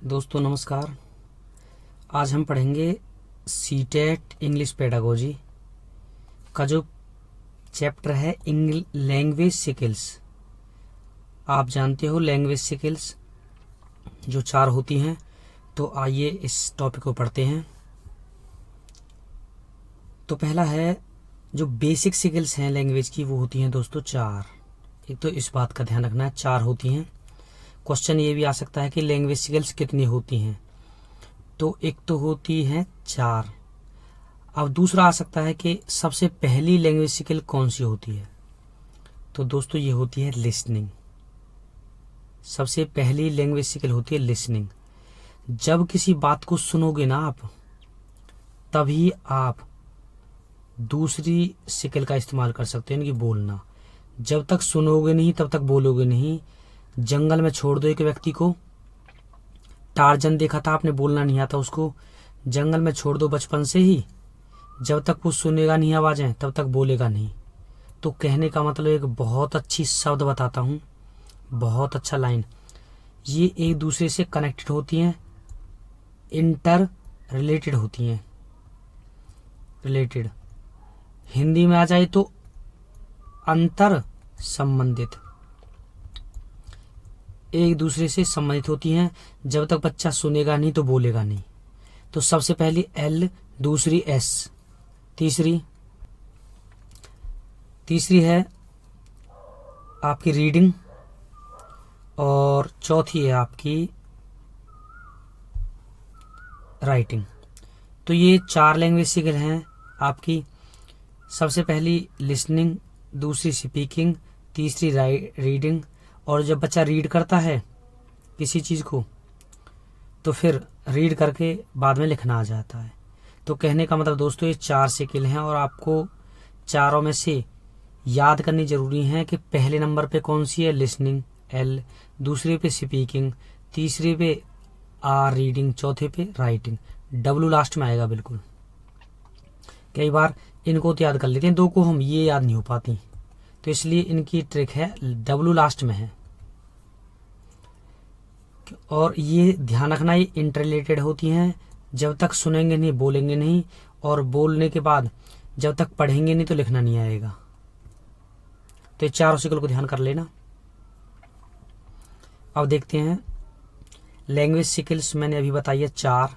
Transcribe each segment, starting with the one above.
दोस्तों नमस्कार। आज हम पढ़ेंगे सीटेट इंग्लिश पेडागोजी का जो चैप्टर है लैंग्वेज स्किल्स। आप जानते हो लैंग्वेज स्किल्स जो 4 होती हैं। तो आइए इस टॉपिक को पढ़ते हैं। तो पहला है जो बेसिक स्किल्स हैं लैंग्वेज की, वो होती हैं दोस्तों 4। एक तो इस बात का ध्यान रखना है 4 होती हैं। क्वेश्चन ये भी आ सकता है कि लैंग्वेज स्किल्स कितनी होती हैं, तो एक तो होती है 4। अब दूसरा आ सकता है कि सबसे पहली लैंग्वेज स्किल कौन सी होती है, तो दोस्तों ये होती है लिसनिंग। सबसे पहली लैंग्वेज स्किल होती है लिसनिंग। जब किसी बात को सुनोगे ना आप, तभी आप दूसरी स्किल का इस्तेमाल कर सकते हैं, यानी कि बोलना। जब तक सुनोगे नहीं तब तक बोलोगे नहीं। जंगल में छोड़ दो एक व्यक्ति को, टार्जन देखा था आपने, बोलना नहीं आता उसको, जंगल में छोड़ दो बचपन से ही, जब तक वो सुनेगा नहीं आवाजें तब तक बोलेगा नहीं। तो कहने का मतलब एक बहुत अच्छी शब्द बताता हूँ, बहुत अच्छा लाइन। ये एक दूसरे से कनेक्टेड होती हैं, इंटर रिलेटेड होती हैं। रिलेटेड हिंदी में आ जाए तो अंतर संबंधित, एक दूसरे से संबंधित होती हैं। जब तक बच्चा सुनेगा नहीं तो बोलेगा नहीं। तो सबसे पहली एल, दूसरी एस, तीसरी है आपकी रीडिंग, और चौथी है आपकी राइटिंग। तो ये 4 लैंग्वेज स्किल हैं आपकी। सबसे पहली लिसनिंग, दूसरी स्पीकिंग, तीसरी रीडिंग। और जब बच्चा रीड करता है किसी चीज़ को, तो फिर रीड करके बाद में लिखना आ जाता है। तो कहने का मतलब दोस्तों ये 4 स्किल हैं, और आपको चारों में से याद करनी जरूरी है कि पहले नंबर पे कौन सी है, लिसनिंग एल, दूसरे पे स्पीकिंग, तीसरे पे रीडिंग, चौथे पे राइटिंग। डब्लू लास्ट में आएगा बिल्कुल। कई बार इनको तो याद कर लेते हैं, 2 को हम ये याद नहीं हो पाती, तो इसलिए इनकी ट्रिक है डब्लू लास्ट में है। और ये ध्यान रखना, ये इंटर रिलेटेड होती हैं। जब तक सुनेंगे नहीं बोलेंगे नहीं, और बोलने के बाद जब तक पढ़ेंगे नहीं तो लिखना नहीं आएगा। तो ये 4 स्किल को ध्यान कर लेना। अब देखते हैं लैंग्वेज स्किल्स, मैंने अभी बताई है 4।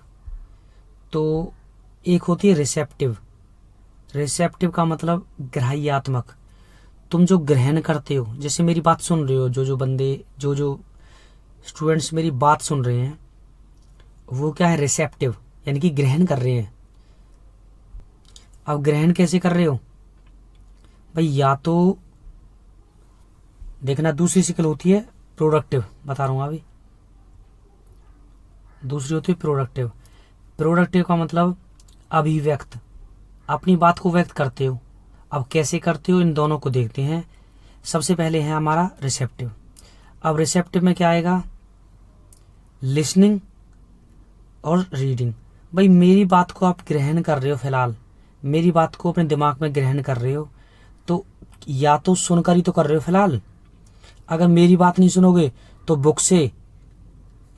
तो एक होती है रिसेप्टिव। रिसेप्टिव का मतलब ग्राह्यात्मक। तुम जो ग्रहण करते हो, जैसे मेरी बात सुन रहे हो, जो बंदे जो स्टूडेंट्स मेरी बात सुन रहे हैं, वो क्या है, रिसेप्टिव, यानी कि ग्रहण कर रहे हैं। अब ग्रहण कैसे कर रहे हो भाई, या तो देखना, दूसरी स्किल होती है प्रोडक्टिव, बता रहा हूं अभी। दूसरी होती है प्रोडक्टिव। प्रोडक्टिव का मतलब अभिव्यक्त, अपनी बात को व्यक्त करते हो। अब कैसे करते हो, इन दोनों को देखते हैं। सबसे पहले है हमारा रिसेप्टिव। अब रिसेप्टिव में क्या आएगा, लिसनिंग और रीडिंग। भाई मेरी बात को आप ग्रहण कर रहे हो, फिलहाल मेरी बात को अपने दिमाग में ग्रहण कर रहे हो, तो या तो सुनकर ही तो कर रहे हो फिलहाल। अगर मेरी बात नहीं सुनोगे तो बुक से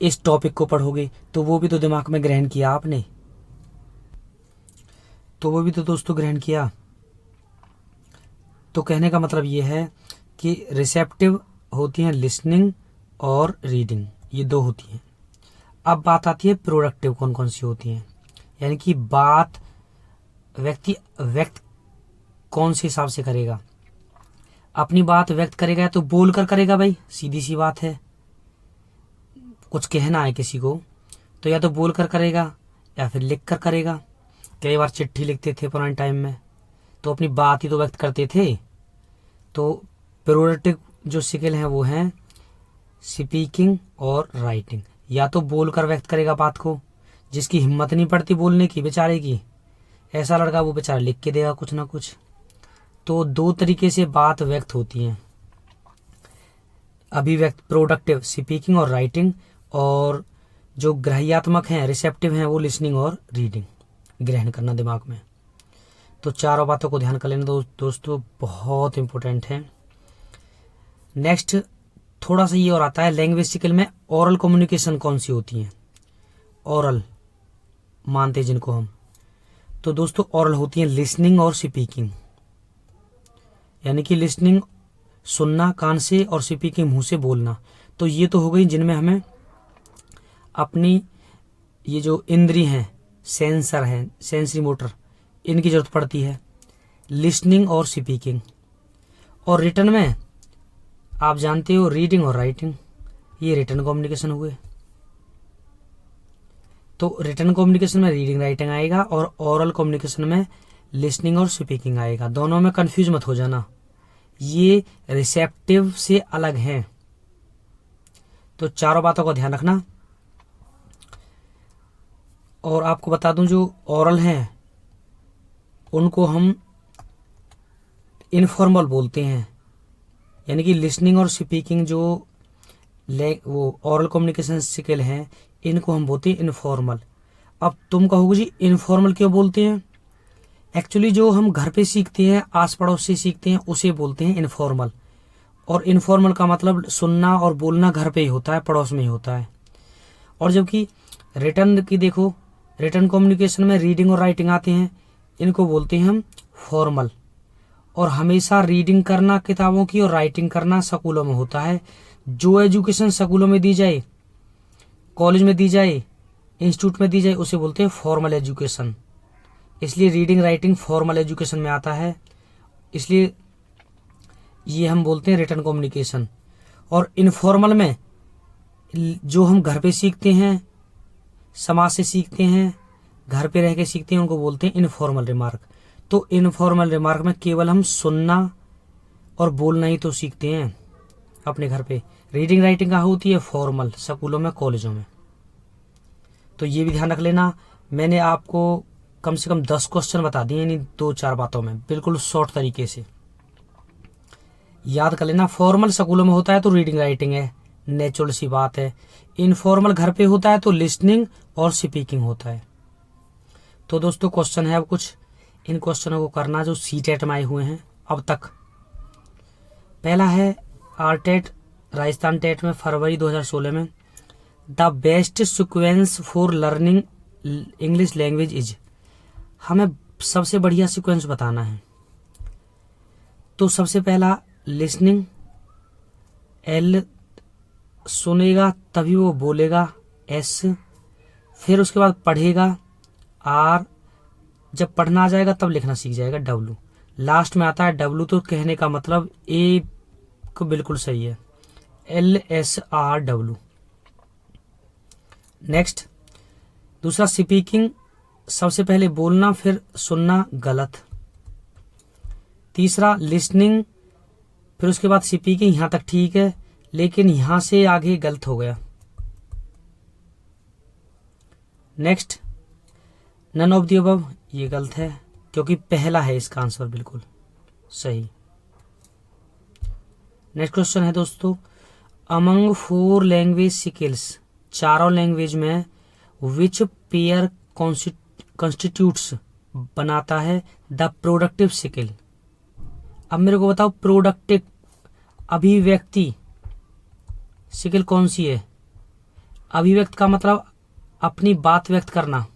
इस टॉपिक को पढ़ोगे, तो वो भी तो दिमाग में ग्रहण किया आपने, तो वो भी तो दोस्तों ग्रहण किया। तो कहने का मतलब ये है कि रिसेप्टिव होती हैं लिसनिंग और रीडिंग, ये 2 होती हैं। अब बात आती है प्रोडक्टिव कौन कौन सी होती हैं, यानी कि बात व्यक्ति व्यक्त कौन से हिसाब से करेगा। अपनी बात व्यक्त करेगा तो बोल कर करेगा, भाई सीधी सी बात है। कुछ कहना है किसी को तो या तो बोल कर करेगा या फिर लिख कर करेगा। कई बार चिट्ठी लिखते थे पुराने टाइम में, तो अपनी बात ही तो व्यक्त करते थे। तो प्रोडक्टिव जो स्किल हैं वो हैं स्पीकिंग और राइटिंग। या तो बोलकर व्यक्त करेगा बात को, जिसकी हिम्मत नहीं पड़ती बोलने की बेचारे की, ऐसा लड़का, वो बेचारा लिख के देगा कुछ ना कुछ। तो 2 तरीके से बात व्यक्त होती है, अभिव्यक्त प्रोडक्टिव स्पीकिंग और राइटिंग, और जो ग्राह्यात्मक हैं रिसेप्टिव हैं वो लिसनिंग और रीडिंग, ग्रहण करना दिमाग में। तो 4 बातों को ध्यान कर लेना दोस्तों, बहुत इंपॉर्टेंट है। नेक्स्ट थोड़ा सा ये और आता है, लैंग्वेज स्किल में ओरल कम्युनिकेशन कौन सी होती है। ओरल मानते हैं जिनको हम, तो दोस्तों ओरल होती हैं लिसनिंग और स्पीकिंग। यानी कि लिसनिंग सुनना कान से और स्पीकिंग मुंह से बोलना। तो ये तो हो गई जिनमें हमें अपनी ये जो इंद्री हैं, सेंसर हैं, सेंसरी मोटर, इनकी जरूरत पड़ती है, लिसनिंग और स्पीकिंग। और रिटन में आप जानते हो रीडिंग और राइटिंग, ये रिटन कम्युनिकेशन हुए। तो रिटन कम्युनिकेशन में रीडिंग राइटिंग आएगा और ओरल कम्युनिकेशन में लिसनिंग और स्पीकिंग आएगा। दोनों में कंफ्यूज मत हो जाना, ये रिसेप्टिव से अलग हैं। तो चारों बातों का ध्यान रखना। और आपको बता दूं जो ओरल हैं उनको हम इनफॉर्मल बोलते हैं। यानी कि लिसनिंग और स्पीकिंग जो वो ओरल कम्युनिकेशन स्किल हैं इनको हम बोलते हैं इनफॉर्मल। अब तुम कहोगे जी इनफॉर्मल क्यों बोलते हैं? एक्चुअली जो हम घर पे सीखते हैं, आस पड़ोस से सीखते हैं, उसे बोलते हैं इनफॉर्मल। और इनफॉर्मल का मतलब सुनना और बोलना घर पे ही होता है, पड़ोस में ही होता है। और जबकि रिटन की देखो, रिटन कम्युनिकेशन में रीडिंग और राइटिंग आते हैं, इनको बोलते हैं हम फॉर्मल। और हमेशा रीडिंग करना किताबों की और राइटिंग करना स्कूलों में होता है। जो एजुकेशन स्कूलों में दी जाए, कॉलेज में दी जाए, इंस्टीट्यूट में दी जाए, उसे बोलते हैं फॉर्मल एजुकेशन। इसलिए रीडिंग राइटिंग फॉर्मल एजुकेशन में आता है, इसलिए ये हम बोलते हैं रिटन कम्युनिकेशन। और इनफॉर्मल में जो हम घर पे सीखते हैं, समाज से सीखते हैं, घर पे रह के सीखते हैं, उनको बोलते हैं इनफॉर्मल रिमार्क। तो इनफॉर्मल रिमार्क में केवल हम सुनना और बोलना ही तो सीखते हैं अपने घर पे। रीडिंग राइटिंग कहाँ होती है? फॉर्मल, स्कूलों में, कॉलेजों में। तो ये भी ध्यान रख लेना। मैंने आपको कम से कम 10 क्वेश्चन बता दिए यानी 2-4 बातों में, बिल्कुल शॉर्ट तरीके से याद कर लेना। फॉर्मल स्कूलों में होता है तो रीडिंग राइटिंग है, नेचुरल सी बात है। इनफॉर्मल घर पे होता है तो लिसनिंग और स्पीकिंग होता है। तो दोस्तों क्वेश्चन है अब कुछ, इन क्वेश्चनों को करना जो सीटेट में आए हुए हैं अब तक। पहला है आरटेट राजस्थान टेट में फरवरी 2016 में, the best sequence for learning English language is. हमें सबसे बढ़िया सीक्वेंस बताना है। तो सबसे पहला लिसनिंग, एल सुनेगा तभी वो बोलेगा, एस। फिर उसके बाद पढ़ेगा, आर। जब पढ़ना आ जाएगा तब लिखना सीख जाएगा, डब्लू। लास्ट में आता है डब्लू, तो कहने का मतलब ए को बिल्कुल सही है, LSRW। नेक्स्ट दूसरा स्पीकिंग, सबसे पहले बोलना फिर सुनना, गलत। तीसरा लिसनिंग, फिर उसके बाद स्पीकिंग, यहां तक ठीक है, लेकिन यहां से आगे गलत हो गया। Next none of the above, ये गलत है क्योंकि पहला है इसका आंसर बिल्कुल सही। नेक्स्ट क्वेश्चन है दोस्तों, अमंग 4 लैंग्वेज स्किल्स, चारों लैंग्वेज में विच पेयर कॉन्स्टिट्यूट्स बनाता है द प्रोडक्टिव स्किल। अब मेरे को बताओ प्रोडक्टिव अभिव्यक्ति स्किल कौन सी है? अभिव्यक्त का मतलब अपनी बात व्यक्त करना।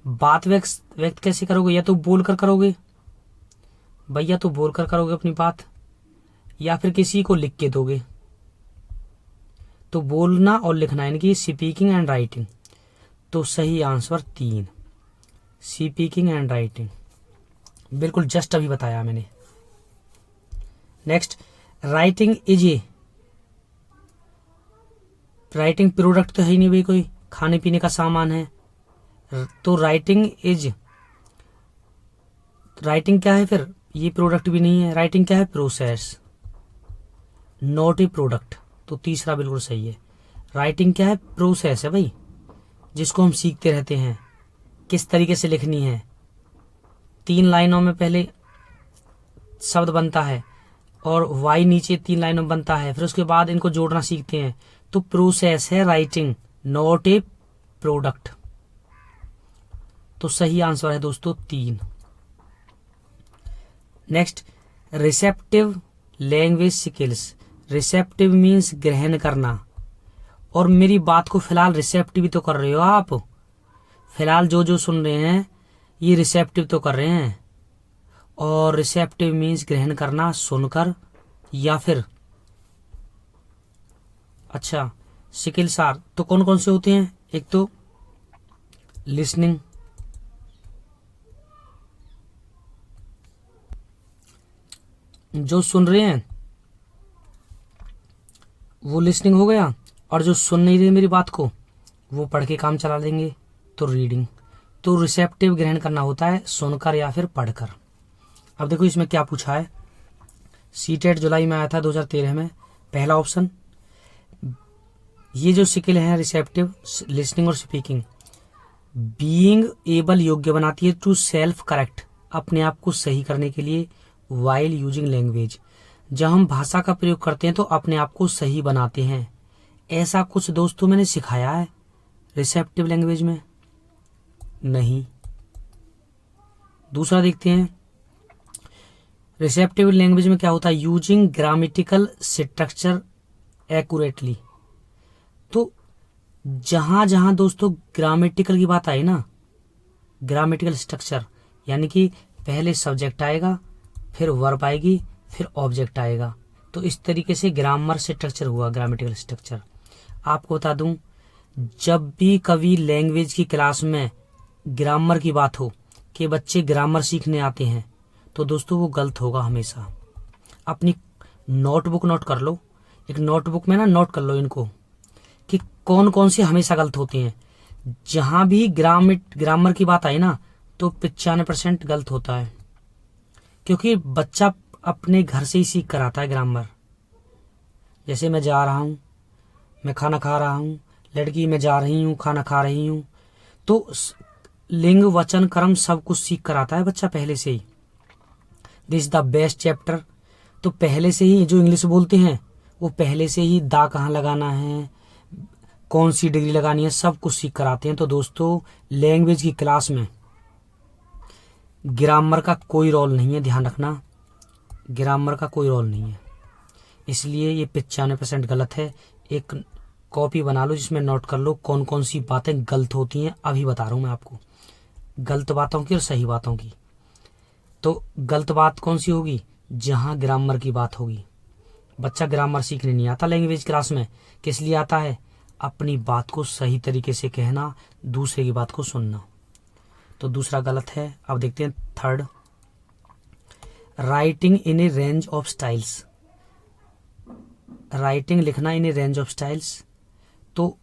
बात व्यक्त कैसे करोगे? या तो बोल कर करोगे भैया, तो बोल कर करोगे अपनी बात, या फिर किसी को लिख के दोगे। तो बोलना और लिखना यानी कि स्पीकिंग एंड राइटिंग। तो सही आंसर 3, स्पीकिंग एंड राइटिंग, बिल्कुल जस्ट अभी बताया मैंने। Next writing is a, writing product तो है ही नहीं भाई, कोई खाने पीने का सामान है। तो राइटिंग इज, राइटिंग क्या है फिर? ये प्रोडक्ट भी नहीं है। राइटिंग क्या है? Process, not a product. तो तीसरा बिल्कुल सही है। राइटिंग क्या है? प्रोसेस है भाई, जिसको हम सीखते रहते हैं किस तरीके से लिखनी है। 3 लाइनों में पहले शब्द बनता है और वाई नीचे 3 लाइनों में बनता है, फिर उसके बाद इनको जोड़ना सीखते हैं। तो प्रोसेस है राइटिंग, नॉट ए प्रोडक्ट। तो सही आंसर है दोस्तों 3। Next receptive language skills, receptive means ग्रहण करना और मेरी बात को फिलहाल रिसेप्टिव भी तो कर रहे हो आप। फिलहाल जो जो सुन रहे हैं ये रिसेप्टिव तो कर रहे हैं, और रिसेप्टिव मीन्स ग्रहण करना, सुनकर या फिर। अच्छा, स्किल्स आर तो कौन कौन से होते हैं? एक तो लिसनिंग, जो सुन रहे हैं वो लिसनिंग हो गया, और जो सुन नहीं रहे मेरी बात को वो पढ़ के काम चला लेंगे तो रीडिंग। तो रिसेप्टिव ग्रहण करना होता है सुनकर या फिर पढ़कर। अब देखो इसमें क्या पूछा है। सीटेट जुलाई में आया था 2013 में। पहला ऑप्शन, ये जो स्किल है रिसेप्टिव, लिसनिंग और स्पीकिंग, बीइंग एबल योग्य बनाती है टू सेल्फ करेक्ट, अपने आप को सही करने के लिए, वाइल यूजिंग लैंग्वेज, जब हम भाषा का प्रयोग करते हैं तो अपने आप को सही बनाते हैं। ऐसा कुछ दोस्तों मैंने सिखाया है रिसेप्टिव लैंग्वेज में? नहीं। दूसरा देखते हैं, रिसेप्टिव लैंग्वेज में क्या होता है? Using grammatical structure accurately. तो जहां जहां दोस्तों ग्रामेटिकल की बात आई ना, ग्रामेटिकल स्ट्रक्चर यानी कि पहले सब्जेक्ट आएगा, फिर वर्ब आएगी, फिर ऑब्जेक्ट आएगा, तो इस तरीके से ग्रामर स्ट्रक्चर हुआ, ग्रामेटिकल स्ट्रक्चर। आपको बता दूं, जब भी कभी लैंग्वेज की क्लास में ग्रामर की बात हो कि बच्चे ग्रामर सीखने आते हैं, तो दोस्तों वो गलत होगा हमेशा। अपनी नोटबुक नोट कर लो, एक नोटबुक में ना नोट कर लो इनको कि कौन कौन से हमेशा गलत होते हैं। जहां भी ग्रामर की बात आई ना तो 95% गलत होता है, क्योंकि बच्चा अपने घर से ही सीख कर आता है ग्रामर। जैसे मैं जा रहा हूं, मैं खाना खा रहा हूं, लड़की मैं जा रही हूं, खाना खा रही हूं, तो लिंग वचन कर्म सब कुछ सीख कर आता है बच्चा पहले से ही। This is the best chapter, तो पहले से ही जो इंग्लिश बोलते हैं वो पहले से ही दा कहाँ लगाना है, कौन सी डिग्री लगानी है, सब कुछ सीख कर आते हैं। तो दोस्तों लैंग्वेज की क्लास में ग्रामर का कोई रोल नहीं है, ध्यान रखना, ग्रामर का कोई रोल नहीं है। इसलिए ये 95% गलत है। एक कॉपी बना लो जिसमें नोट कर लो कौन कौन सी बातें गलत होती हैं। अभी बता रहा हूं मैं आपको, गलत बातों की और सही बातों की। तो गलत बात कौन सी होगी? जहां ग्रामर की बात होगी। बच्चा ग्रामर सीखने नहीं आता लैंग्वेज क्लास में, किस लिए आता है? अपनी बात को सही तरीके से कहना, दूसरे की बात को सुनना। तो दूसरा गलत है। अब देखते हैं third, writing in A range of styles, writing लिखना इन ए रेंज ऑफ स्टाइल्स। तो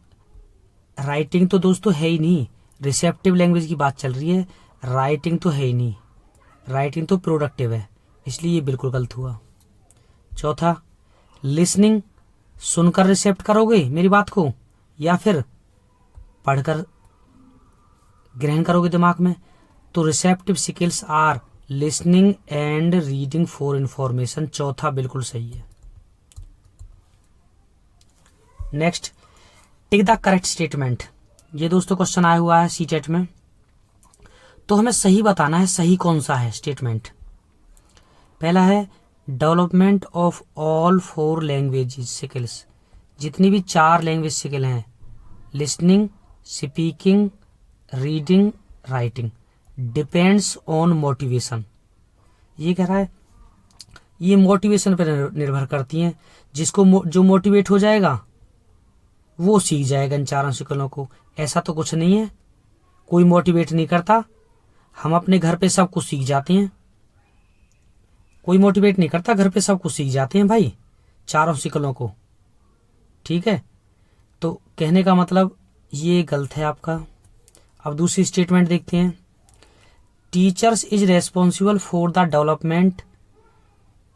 राइटिंग तो दोस्तों है ही नहीं, रिसेप्टिव लैंग्वेज की बात चल रही है, राइटिंग तो है ही नहीं, राइटिंग तो प्रोडक्टिव है, इसलिए ये बिल्कुल गलत हुआ। चौथा, लिसनिंग, सुनकर रिसेप्ट करोगे मेरी बात को या फिर पढ़कर ग्रहण करोगे दिमाग में? तो receptive skills are listening and reading for information. चौथा बिल्कुल सही है। Next, tick the correct statement. ये दोस्तों क्वेश्चन आया हुआ है सीटेट में, तो हमें सही बताना है सही कौन सा है स्टेटमेंट। पहला है development of all 4 language skills, जितनी भी 4 लैंग्वेज स्किल हैं, listening, speaking, reading, writing, depends on motivation. ये कह रहा है ये मोटिवेशन पर निर्भर करती हैं, जिसको जो मोटिवेट हो जाएगा वो सीख जाएगा इन 4 स्किलों को। ऐसा तो कुछ नहीं है, कोई मोटिवेट नहीं करता, हम अपने घर पे सब कुछ सीख जाते हैं। कोई मोटिवेट नहीं करता, घर पे सब कुछ सीख जाते हैं भाई 4 स्किलों को, ठीक है। तो कहने का मतलब ये गलत है आपका। अब दूसरी स्टेटमेंट देखते हैं, teachers is responsible for the development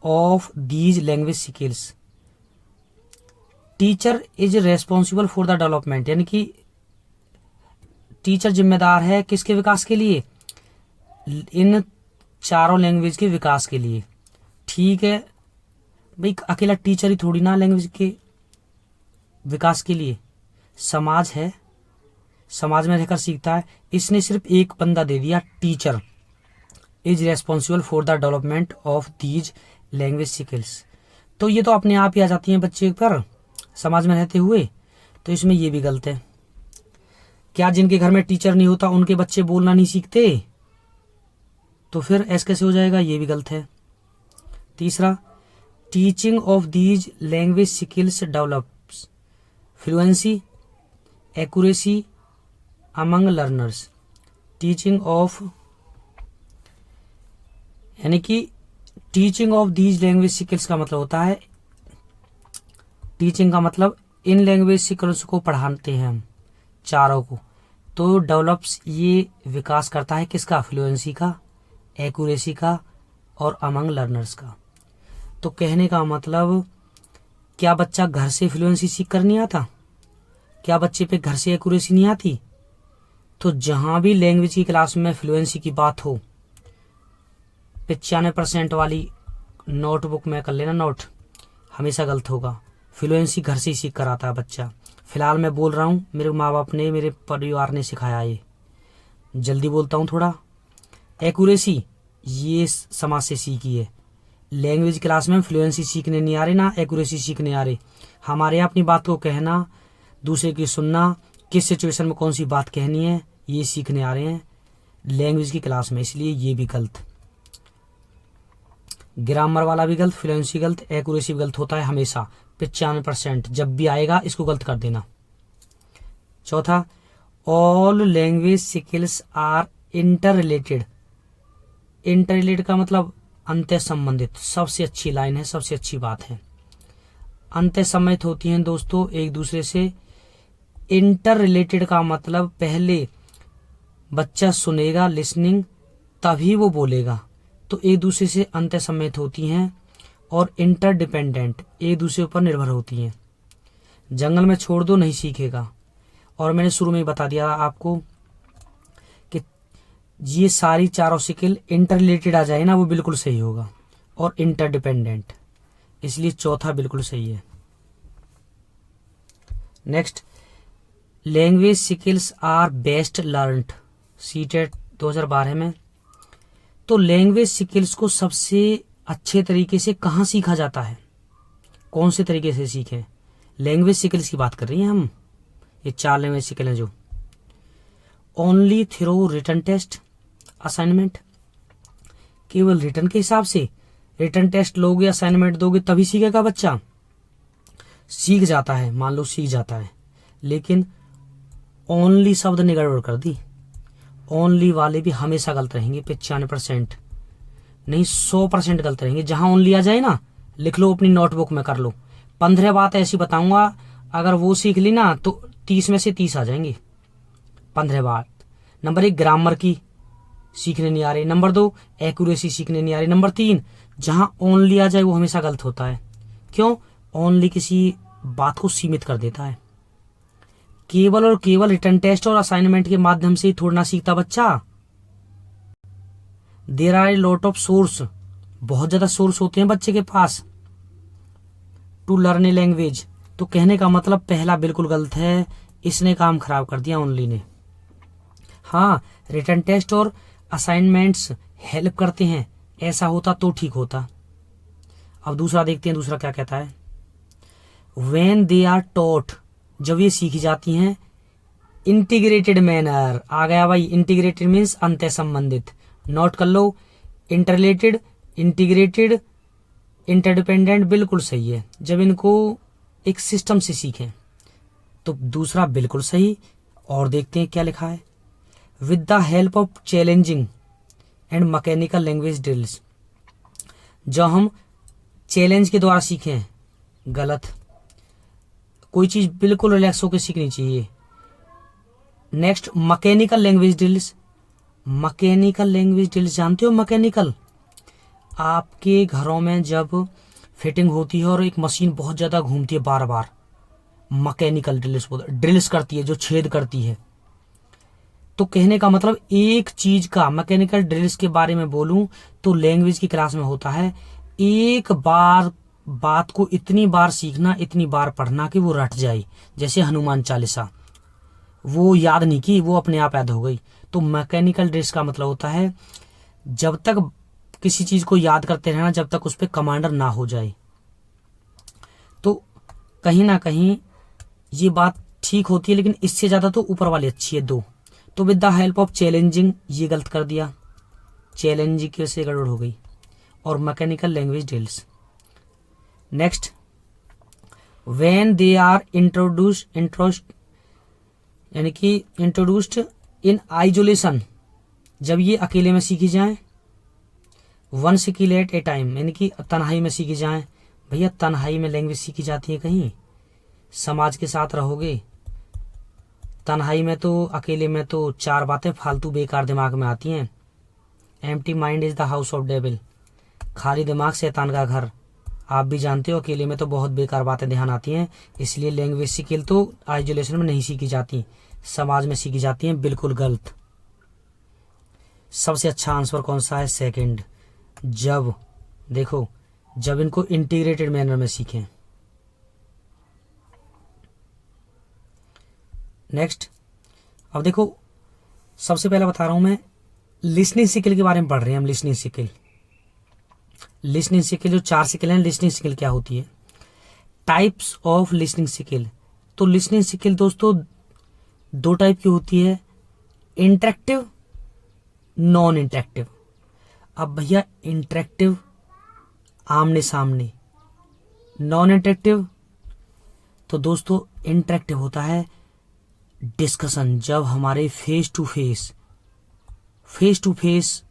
of these language skills. Teacher is responsible for the development, यानी कि टीचर जिम्मेदार है किसके विकास के लिए? इन 4 लैंग्वेज के विकास के लिए। ठीक है भाई, अकेला टीचर ही थोड़ी ना लैंग्वेज के विकास के लिए, समाज है, समाज में रहकर सीखता है। इसने सिर्फ एक बंदा दे दिया, teacher is responsible for the development of these language skills. तो ये तो अपने आप ही आ जाती हैं बच्चे पर समाज में रहते हुए। तो तो इसमें ये भी गलत है। क्या जिनके घर में टीचर नहीं होता उनके बच्चे बोलना नहीं सीखते? तो फिर ऐसे कैसे हो जाएगा? ये भी गलत है। तीसरा, teaching of these language skills develops fluency, accuracy among learners. Teaching of, यानी कि teaching of these language skills का मतलब होता है, टीचिंग का मतलब इन लैंग्वेज स्किल्स को पढ़ाते हैं हम चारों को। तो डेवलप्स ये विकास करता है किसका? फ्लुएंसी का, एक्यूरेसी का और अमंग लर्नर्स का। तो कहने का मतलब, क्या बच्चा घर से फ्लुएंसी सीख कर नहीं आता? क्या बच्चे पे घर से एक्यूरेसी नहीं आती? तो जहां भी लैंग्वेज की क्लास में फ्लुएंसी की बात हो, 95% वाली नोटबुक में कर लेना नोट, हमेशा गलत होगा। फ्लुएंसी घर से ही सीख कर आता है बच्चा। फिलहाल मैं बोल रहा हूँ, मेरे माँ बाप ने, मेरे परिवार ने सिखाया। ये जल्दी बोलता हूँ थोड़ा। एक्यूरेसी ये समाज से सीखी है। लैंग्वेज क्लास में फ्लुएंसी सीखने नहीं आ रहे ना एक्यूरेसी सीखने आ रहे। हमारे यहाँ अपनी बात को कहना, दूसरे की सुनना, किस सिचुएशन में कौन सी बात कहनी है, ये सीखने आ रहे हैं लैंग्वेज की क्लास में। इसलिए ये भी गलत। ग्रामर वाला भी गलत, फ्लुएंसी गलत, एक्यूरेसी भी गलत होता है हमेशा। 95% जब भी आएगा इसको गलत कर देना। चौथा, all language skills are inter related. Inter related का मतलब अंतः संबंधित। सबसे अच्छी लाइन है, सबसे अच्छी बात है। अंतः संबंधित होती हैं दोस्तों एक दूसरे से। इंटर रिलेटेड का मतलब पहले बच्चा सुनेगा, लिसनिंग, तभी वो बोलेगा। तो एक दूसरे से अंतः संबंधित होती हैं। और इंटर डिपेंडेंट, एक दूसरे ऊपर निर्भर होती हैं। जंगल में छोड़ दो नहीं सीखेगा। और मैंने शुरू में ही बता दिया आपको कि ये सारी चारों स्किल इंटर रिलेटेड आ जाए ना, वो बिल्कुल सही होगा। और इंटर डिपेंडेंट, इसलिए चौथा बिल्कुल सही है। Next, language skills are best learned, CTET 2012 में। तो लैंग्वेज स्किल्स को सबसे अच्छे तरीके से कहाँ सीखा जाता है? कौन से तरीके से सीखें? लैंग्वेज स्किल्स की बात कर रही हैं हम। ये 4 लैंग्वेज स्किल हैं जो। Only through written test, assignment. केवल रिटन के हिसाब से रिटन टेस्ट लोगे, असाइनमेंट दोगे तभी सीखेगा बच्चा? सीख जाता है, मान लो सीख जाता है, लेकिन ओनली शब्द ने गड़बड़ कर दी। ओनली वाले भी हमेशा गलत रहेंगे। 95% नहीं, 100% गलत रहेंगे। जहां ओनली आ जाए ना, लिख लो अपनी नोटबुक में, कर लो। 15 बात ऐसी बताऊंगा, अगर वो सीख ली ना तो 30 में से 30 आ जाएंगे। 15 बात। नंबर 1, ग्रामर की सीखने नहीं आ रही। नंबर 2, एक्यूरेसी सीखने नहीं आ रही। नंबर 3, जहां ओनली आ जाए वो हमेशा गलत होता है। क्यों? ओनली किसी बात को सीमित कर देता है। केवल और केवल रिटन टेस्ट और असाइनमेंट के माध्यम से ही थोड़ा ना सीखता बच्चा। There are a lot of source, बहुत ज्यादा सोर्स होते हैं बच्चे के पास टू लर्न ए लैंग्वेज। तो कहने का मतलब पहला बिल्कुल गलत है, इसने काम खराब कर दिया ओनली ने। हाँ, रिटन टेस्ट और असाइनमेंट्स हेल्प करते हैं, ऐसा होता तो ठीक होता। अब दूसरा देखते हैं, दूसरा क्या कहता है। व्हेन दे आर टॉट, जब ये सीखी जाती हैं इंटीग्रेटेड मैनर। आ गया भाई, इंटीग्रेटेड मीन्स अंतः संबंधित। नोट कर लो, इंटरलेटेड, इंटीग्रेटेड, इंटरडिपेंडेंट बिल्कुल सही है। जब इनको एक सिस्टम से सीखें तो दूसरा बिल्कुल सही। और देखते हैं क्या लिखा है। With the help of challenging and mechanical language drills, जब हम चैलेंज के द्वारा सीखें, गलत। कोई चीज बिल्कुल रिलैक्स होकर सीखनी चाहिए। Next, mechanical language drills. Mechanical language drills जानते हो? मैकेनिकल, आपके घरों में जब फिटिंग होती है और एक मशीन बहुत ज्यादा घूमती है बार बार, मैकेनिकल ड्रिल्स करती है, जो छेद करती है। तो कहने का मतलब एक चीज का, मैकेनिकल ड्रिल्स के बारे में बोलूं तो लैंग्वेज की क्लास में होता है एक बार बात को इतनी बार सीखना, इतनी बार पढ़ना कि वो रट जाए। जैसे हनुमान चालीसा, वो याद नहीं की, वो अपने आप याद हो गई। तो मैकेनिकल ड्रिल्स का मतलब होता है जब तक किसी चीज को याद करते रहना, जब तक उस पर कमांडर ना हो जाए। तो कहीं ना कहीं ये बात ठीक होती है, लेकिन इससे ज़्यादा तो ऊपर वाली अच्छी है 2। तो with the help of challenging, ये गलत कर दिया, चैलेंजिंग की वजह से गड़बड़ हो गई। और mechanical language drills. Next, when they are यानी कि इंट्रोड्यूस्ड इन आइसोलेशन, जब ये अकेले में सीखी जाएं। वन स्किल एट ए टाइम, यानी कि तन्हाई में सीखी जाएं। भैया तन्हाई में लैंग्वेज सीखी जाती है कहीं? समाज के साथ रहोगे, तन्हाई में तो, अकेले में तो 4 बातें फालतू बेकार दिमाग में आती हैं। Empty mind is the house of devil, खाली दिमाग शैतान का घर। आप भी जानते हो अकेले में तो बहुत बेकार बातें ध्यान आती हैं। इसलिए लैंग्वेज स्किल तो आइसोलेशन में नहीं सीखी जाती, समाज में सीखी जाती हैं। बिल्कुल गलत। सबसे अच्छा आंसर कौन सा है? सेकंड। जब देखो, जब इनको इंटीग्रेटेड मैनर में सीखें। नेक्स्ट, अब देखो, सबसे पहले बता रहा हूं मैं, लिसनिंग स्किल के बारे में पढ़ रहे हैं हम। लिसनिंग स्किल, लिसनिंग स्किल जो 4 स्किल हैं, लिसनिंग स्किल क्या होती है? Types of listening skill. तो लिसनिंग स्किल दोस्तों 2 टाइप की होती है, इंटरेक्टिव, नॉन इंटरेक्टिव। अब भैया इंटरेक्टिव आमने सामने, नॉन इंटरेक्टिव तो दोस्तों इंटरेक्टिव होता है डिस्कशन, जब हमारे फेस टू फेस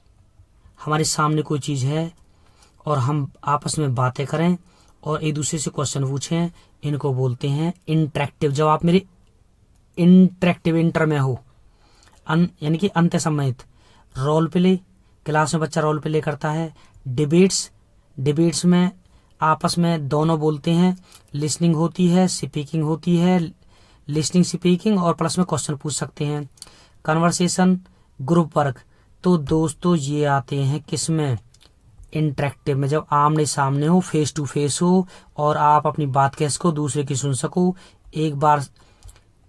हमारे सामने कोई चीज है और हम आपस में बातें करें और एक दूसरे से क्वेश्चन पूछें, इनको बोलते हैं इंटरेक्टिव। जब आप मेरे इंटरेक्टिव इंटर में हो, यानी कि अंत सम्मिलित। रोल प्ले, क्लास में बच्चा रोल प्ले करता है। डिबेट्स में आपस में दोनों बोलते हैं। लिसनिंग होती है, स्पीकिंग होती है, लिसनिंग स्पीकिंग और प्लस में क्वेश्चन पूछ सकते हैं। Conversation, group work. तो दोस्तों ये आते हैं किस में? इंटरेक्टिव में, जब आमने सामने हो, फेस टू फेस हो और आप अपनी बात कह सको, दूसरे की सुन सको। एक बार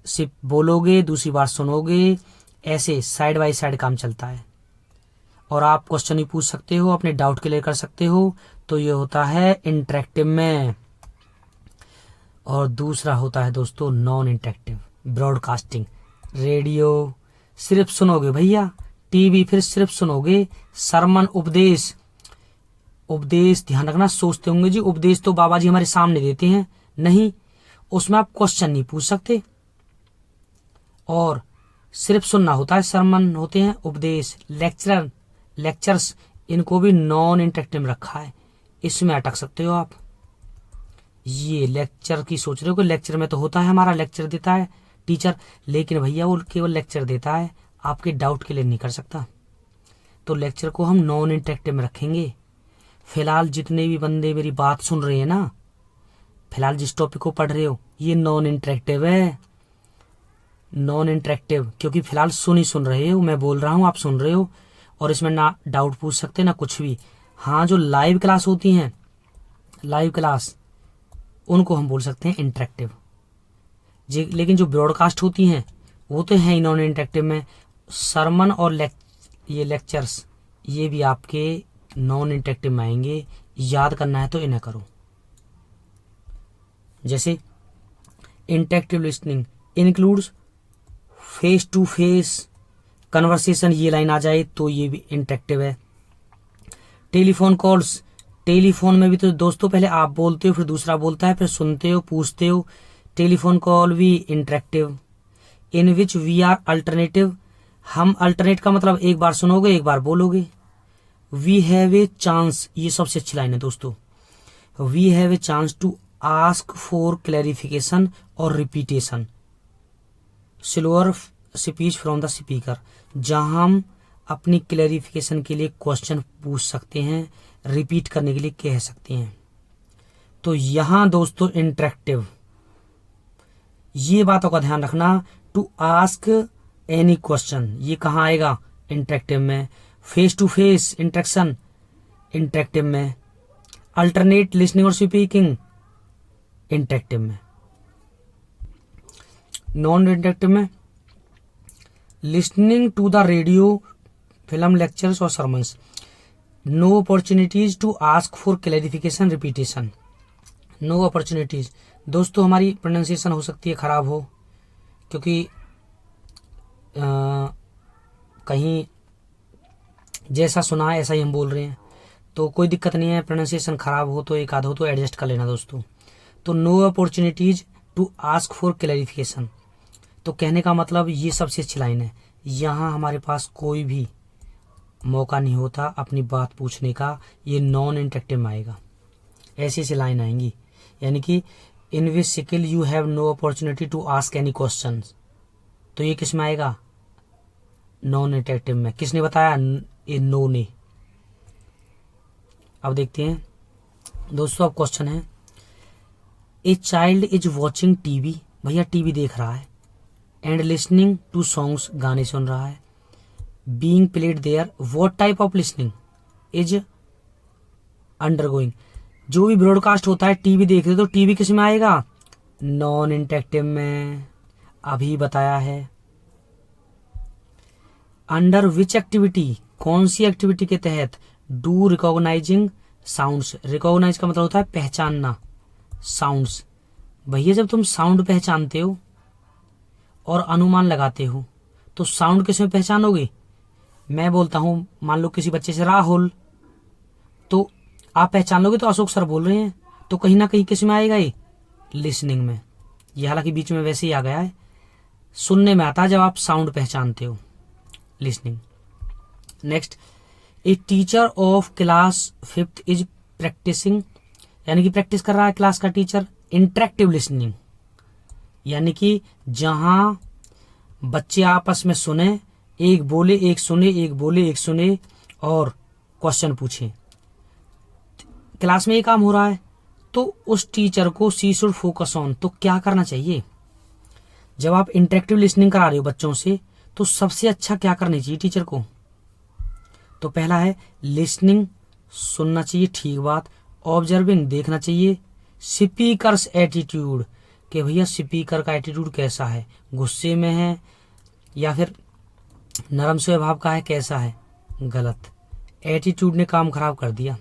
से बोलोगे, दूसरी बार सुनोगे, ऐसे साइड बाय साइड काम चलता है। और आप क्वेश्चन भी पूछ सकते हो, अपने डाउट क्लियर कर सकते हो। तो ये होता है इंटरेक्टिव में। और दूसरा होता है दोस्तों नॉन इंटरेक्टिव, ब्रॉडकास्टिंग। रेडियो सिर्फ सुनोगे भैया, टीवी फिर सिर्फ सुनोगे। सरमन, उपदेश ध्यान रखना, सोचते होंगे जी उपदेश तो बाबा जी हमारे सामने देते हैं, नहीं, उसमें आप क्वेश्चन नहीं पूछ सकते और सिर्फ सुनना होता है। सरमन होते हैं, उपदेश, लेक्चर्स, इनको भी नॉन इंटरेक्टिव में रखा है, इसमें अटक सकते हो आप। ये लेक्चर की सोच रहे हो कि लेक्चर में तो होता है हमारा, लेक्चर देता है टीचर, लेकिन भैया वो केवल लेक्चर देता है, आपके डाउट क्लियर नहीं कर सकता। तो लेक्चर को हम नॉन इंटरेक्टिव में रखेंगे। फिलहाल जितने भी बंदे मेरी बात सुन रहे हैं ना, फिलहाल जिस टॉपिक को पढ़ रहे हो, ये नॉन इंटरेक्टिव है। नॉन इंटरेक्टिव क्योंकि फिलहाल सुन रहे हो, मैं बोल रहा हूं, आप सुन रहे हो और इसमें ना डाउट पूछ सकते ना कुछ भी। हाँ, जो लाइव क्लास होती हैं, लाइव क्लास, उनको हम बोल सकते हैं इंटरेक्टिव। लेकिन जो ब्रॉडकास्ट होती हैं वो तो है ही नॉन इंटरेक्टिव में। सरमन और ये लेक्चर्स, ये भी आपके नॉन इंटरेक्टिव में आएंगे। याद करना है तो इन्हें करो। जैसे interactive listening includes face to face conversation, ये लाइन आ जाए तो ये भी इंटरेक्टिव है। टेलीफोन कॉल्स, टेलीफोन में भी तो दोस्तों पहले आप बोलते हो, फिर दूसरा बोलता है, फिर सुनते हो, पूछते हो। टेलीफोन कॉल भी interactive. In which we are alternative, हम अल्टरनेट का मतलब एक बार सुनोगे एक बार बोलोगे। वी हैव ए चांस, ये सबसे अच्छी लाइन है दोस्तों। We have a chance to ask for clarification और repetition, slower speech from the speaker, जहां हम अपनी क्लैरिफिकेशन के लिए क्वेश्चन पूछ सकते हैं, रिपीट करने के लिए कह सकते हैं। तो यहां दोस्तों इंटरेक्टिव, ये बातों का ध्यान रखना। टू आस्क एनी क्वेश्चन, ये कहाँ आएगा? इंटरेक्टिव में। Face to face interaction, interactive में। अल्टरनेट लिसनिंग और स्पीकिंग, इंटरेक्टिव में। नॉन इंटरेक्टिव में listening to the radio, film, lectures और sermons. No opportunities to ask for clarification, repetition. No opportunities, दोस्तों हमारी प्रोनाउंसिएशन हो सकती है खराब हो, क्योंकि कहीं जैसा सुना है ऐसा ही हम बोल रहे हैं, तो कोई दिक्कत नहीं है। प्रोनाउंसिएशन खराब हो तो एक आध हो तो एडजस्ट कर लेना दोस्तों। तो no opportunities to ask for clarification, तो कहने का मतलब ये सबसे अच्छी लाइन है। यहाँ हमारे पास कोई भी मौका नहीं होता अपनी बात पूछने का, ये नॉन इंटरेक्टिव में आएगा। ऐसी ऐसी लाइन आएंगी, यानी कि in which skill you have no opportunity to ask any question, तो ये किस में आएगा? नॉन इंटरेक्टिव में। किसने बताया? ये नो ने। अब देखते हैं दोस्तों, अब क्वेश्चन है, a child is watching TV, भैया टीवी देख रहा है, एंड लिसनिंग टू सॉन्ग्स, गाने सुन रहा है, being played there, what type of listening is undergoing, जो भी ब्रॉडकास्ट होता है टीवी देख रहे तो टीवी किस में आएगा? नॉन इंटरेक्टिव में, अभी बताया है। अंडर विच एक्टिविटी, कौन सी एक्टिविटी के तहत, डू रिकॉग्नाइजिंग साउंड्स, रिकॉग्नाइज का मतलब होता है पहचानना, साउंड्स, भैया जब तुम साउंड पहचानते हो और अनुमान लगाते हो तो साउंड किस में पहचानोगे? मैं बोलता हूं मान लो किसी बच्चे से राहुल, तो आप पहचान लोगे तो अशोक सर बोल रहे हैं, तो कहीं ना कहीं किस में आएगा? ये लिसनिंग में। ये हालांकि बीच में वैसे ही आ गया है, सुनने में आता है जब आप साउंड पहचानते हो, listening. Next, a teacher of class 5th is practising, यानी कि प्रैक्टिस कर रहा है क्लास का टीचर, इंटरेक्टिव लिसनिंग, यानी कि जहां बच्चे आपस में सुने, एक बोले एक सुने, एक बोले एक सुने और क्वेश्चन पूछे। क्लास में ये काम हो रहा है तो उस टीचर को सी शुड फोकस ऑन, तो क्या करना चाहिए? जब आप इंटरेक्टिव लिसनिंग करा रहे हो बच्चों से तो सबसे अच्छा क्या करना चाहिए टीचर को? तो पहला है लिसनिंग, सुनना चाहिए, ठीक बात। ऑब्जर्विंग, देखना चाहिए। स्पीकर्स एटीट्यूड, कि भैया स्पीकर का एटीट्यूड कैसा है, गुस्से में है या फिर नरम स्वभाव का है, कैसा है? गलत, एटीट्यूड ने काम खराब कर दिया।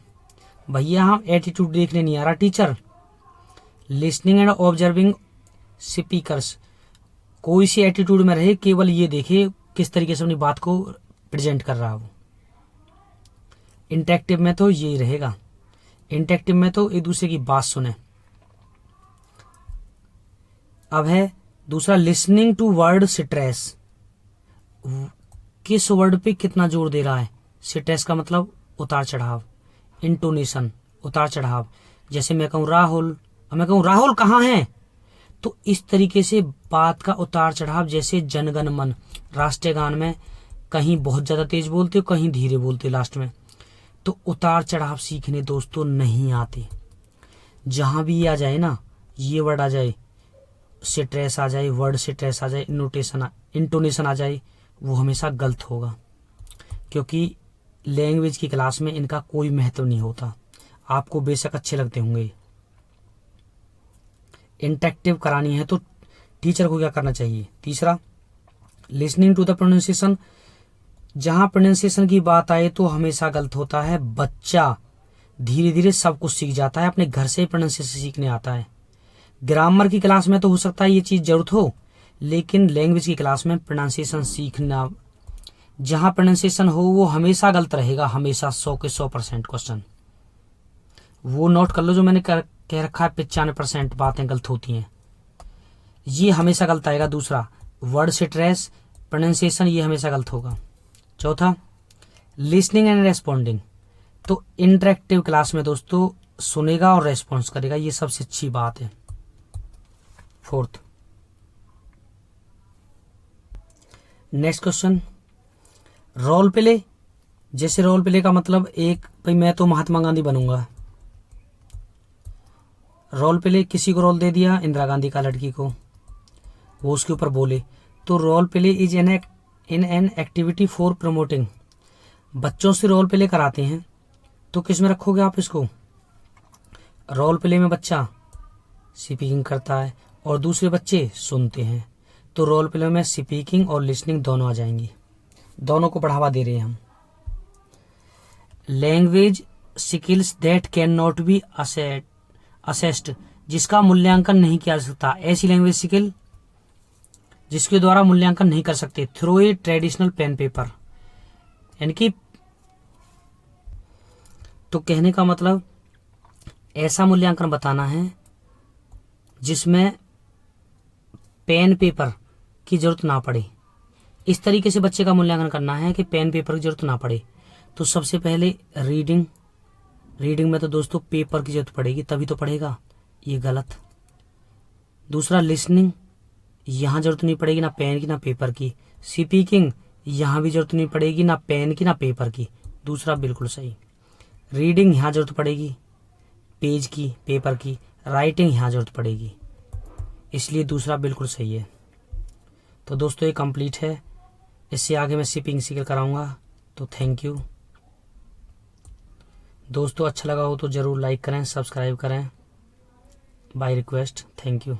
भैया हम एटीट्यूड देखने नहीं आ रहा teacher. Listening and observing speakers, कोई सी एटीट्यूड में रहे, केवल ये देखे किस तरीके से अपनी बात को प्रेजेंट कर रहा हो। इंटरेक्टिव में तो यही रहेगा, इंटरेक्टिव में तो एक दूसरे की बात सुने। अब है दूसरा, लिसनिंग टू वर्ड स्ट्रेस, किस वर्ड पे कितना जोर दे रहा है? स्ट्रेस का मतलब उतार चढ़ाव, इंटोनेशन, उतार चढ़ाव। जैसे मैं कहूं राहुल और मैं कहूं राहुल कहाँ है, तो इस तरीके से बात का उतार चढ़ाव। जैसे जनगण मन, राष्ट्रीय गान में कहीं बहुत ज्यादा तेज बोलते हो, कहीं धीरे बोलते लास्ट में, तो उतार चढ़ाव सीखने दोस्तों नहीं आते। जहां भी आ जाए ना, ये वर्ड आ जाए, स्ट्रेस आ जाए, वर्ड स्ट्रेस आ जाए, इंटोनेशन आ जाए, वो हमेशा गलत होगा, क्योंकि लैंग्वेज की क्लास में इनका कोई महत्व नहीं होता। आपको बेशक अच्छे लगते होंगे। इंटरेक्टिव करानी है तो टीचर को क्या करना चाहिए? तीसरा, लिसनिंग टू द प्रोनाउंसिएशन, जहां प्रोनाउंसिएशन की बात आए तो हमेशा गलत होता है। बच्चा धीरे धीरे सब कुछ सीख जाता है, अपने घर से प्रोनाउंसिएशन सीखने आता है। ग्रामर की क्लास में तो हो सकता है ये चीज जरूरत हो, लेकिन लैंग्वेज की क्लास में प्रोनाउंसिएशन सीखना, जहां प्रोनाउंसिएशन हो वो हमेशा गलत रहेगा, हमेशा 100 के 100% क्वेश्चन। वो नोट कर लो जो मैंने कह रखा है, 95% बातें गलत होती हैं, ये हमेशा गलत आएगा। दूसरा, वर्ड स्ट्रेस, प्रोनाउंसिएशन, ये हमेशा गलत होगा। चौथा, लिसनिंग एंड रेस्पॉन्डिंग, तो इंटरेक्टिव क्लास में दोस्तों सुनेगा और रेस्पॉन्स करेगा, ये सबसे अच्छी बात है। Fourth, next question, role play. जैसे रोल प्ले का मतलब, एक भाई मैं तो महात्मा गांधी बनूंगा, रोल प्ले, किसी को रोल दे दिया, इंदिरा गांधी का लड़की को, वो उसके ऊपर बोले, तो role play is in an activity for promoting. बच्चों से रोल प्ले कराते हैं तो किस में रखोगे आप इसको? रोल प्ले में बच्चा स्पीकिंग करता है और दूसरे बच्चे सुनते हैं, तो रोल प्ले में स्पीकिंग और लिसनिंग दोनों आ जाएंगी, दोनों को बढ़ावा दे रहे हैं हम। Language skills that can not be assessed, जिसका मूल्यांकन नहीं किया जा सकता, ऐसी लैंग्वेज स्किल जिसके द्वारा मूल्यांकन नहीं कर सकते, through a traditional pen paper. यानी कि तो कहने का मतलब ऐसा मूल्यांकन बताना है जिसमें पेन पेपर की जरूरत ना पड़े। इस तरीके से बच्चे का मूल्यांकन करना है कि पेन पेपर की जरूरत ना पड़े। तो सबसे पहले रीडिंग में तो दोस्तों पेपर की जरूरत पड़ेगी तभी तो पढ़ेगा, ये गलत। दूसरा लिसनिंग, यहाँ जरूरत नहीं पड़ेगी ना पेन की ना पेपर की। स्पीकिंग, यहाँ भी जरूरत नहीं पड़ेगी ना पेन की ना पेपर की, दूसरा बिल्कुल सही। रीडिंग, यहाँ जरूरत पड़ेगी पेज की पेपर की। राइटिंग, यहाँ जरूरत पड़ेगी, इसलिए दूसरा बिल्कुल सही है। तो दोस्तों ये कंप्लीट है, इससे आगे मैं स्पीकिंग सीख कराऊंगा। तो थैंक यू दोस्तों, अच्छा लगा हो तो ज़रूर लाइक करें, सब्सक्राइब करें बाय रिक्वेस्ट। Thank you.